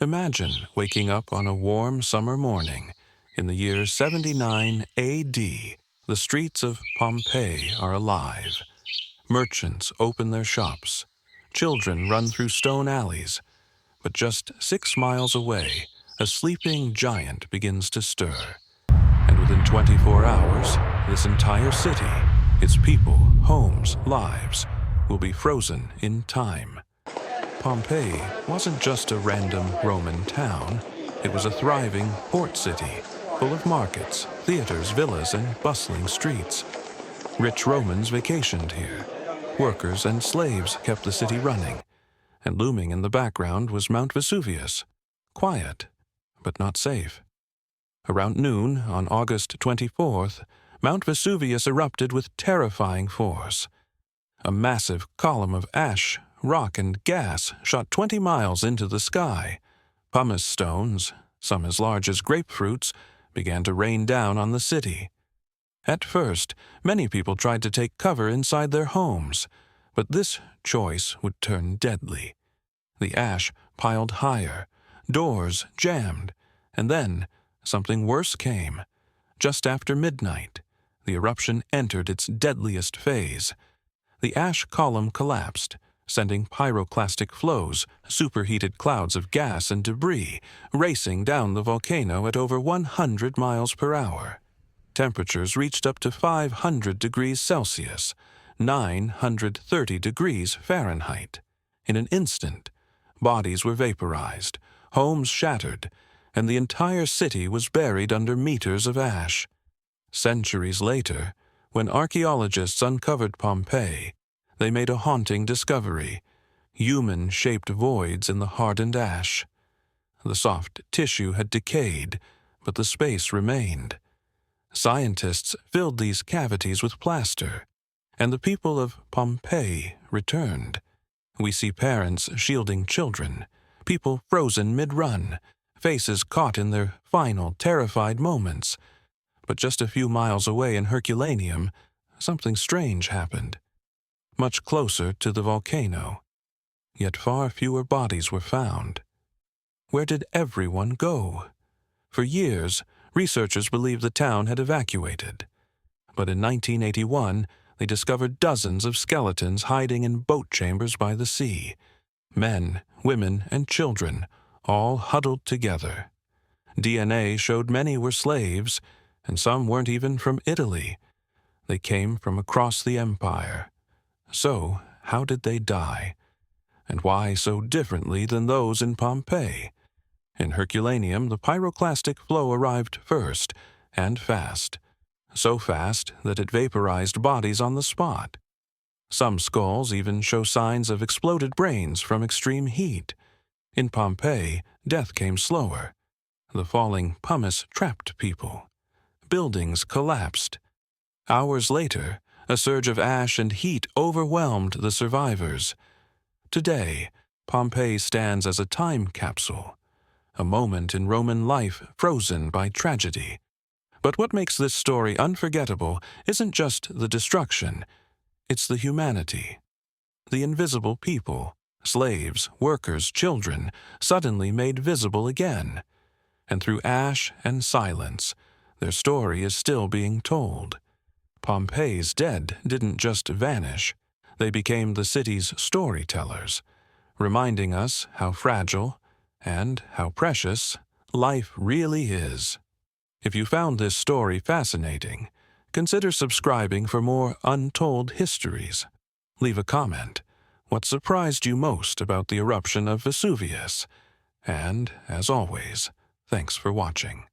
Imagine waking up on a warm summer morning. In the year 79 AD, the streets of Pompeii are alive. Merchants open their shops. Children run through stone alleys. But just 6 miles away, a sleeping giant begins to stir. And within 24 hours, this entire city, its people, homes, lives, will be frozen in time. Pompeii wasn't just a random Roman town. It was a thriving port city, full of markets, theaters, villas, and bustling streets. Rich Romans vacationed here. Workers and slaves kept the city running. And looming in the background was Mount Vesuvius, quiet, but not safe. Around noon on August 24th, Mount Vesuvius erupted with terrifying force. A massive column of ash, rock, and gas shot 20 miles into the sky. Pumice stones, some as large as grapefruits, began to rain down on the city. At first, many people tried to take cover inside their homes, but this choice would turn deadly. The ash piled higher, doors jammed, and then something worse came. Just after midnight, the eruption entered its deadliest phase. The ash column collapsed, sending pyroclastic flows, superheated clouds of gas and debris, racing down the volcano at over 100 miles per hour. Temperatures reached up to 500 degrees Celsius, 930 degrees Fahrenheit. In an instant, bodies were vaporized, homes shattered, and the entire city was buried under meters of ash. Centuries later, when archaeologists uncovered Pompeii, they made a haunting discovery: human-shaped voids in the hardened ash. The soft tissue had decayed, but the space remained. Scientists filled these cavities with plaster, and the people of Pompeii returned. We see parents shielding children, people frozen mid-run, faces caught in their final terrified moments. But just a few miles away in Herculaneum, something strange happened. Much closer to the volcano, yet far fewer bodies were found. Where did everyone go? For years, researchers believed the town had evacuated. But in 1981, they discovered dozens of skeletons hiding in boat chambers by the sea. Men, women, and children, all huddled together. DNA showed many were slaves, and some weren't even from Italy. They came from across the empire. So, how did they die? And why so differently than those in Pompeii? In Herculaneum, the pyroclastic flow arrived first, and fast. So fast that it vaporized bodies on the spot. Some skulls even show signs of exploded brains from extreme heat. In Pompeii, death came slower. The falling pumice trapped people. Buildings collapsed. Hours later, a surge of ash and heat overwhelmed the survivors. Today, Pompeii stands as a time capsule, a moment in Roman life frozen by tragedy. But what makes this story unforgettable isn't just the destruction, it's the humanity. The invisible people, slaves, workers, children, suddenly made visible again. And through ash and silence, their story is still being told. Pompeii's dead didn't just vanish. They became the city's storytellers, reminding us how fragile and how precious life really is. If you found this story fascinating, consider subscribing for more untold histories. Leave a comment. What surprised you most about the eruption of Vesuvius? And, as always, thanks for watching.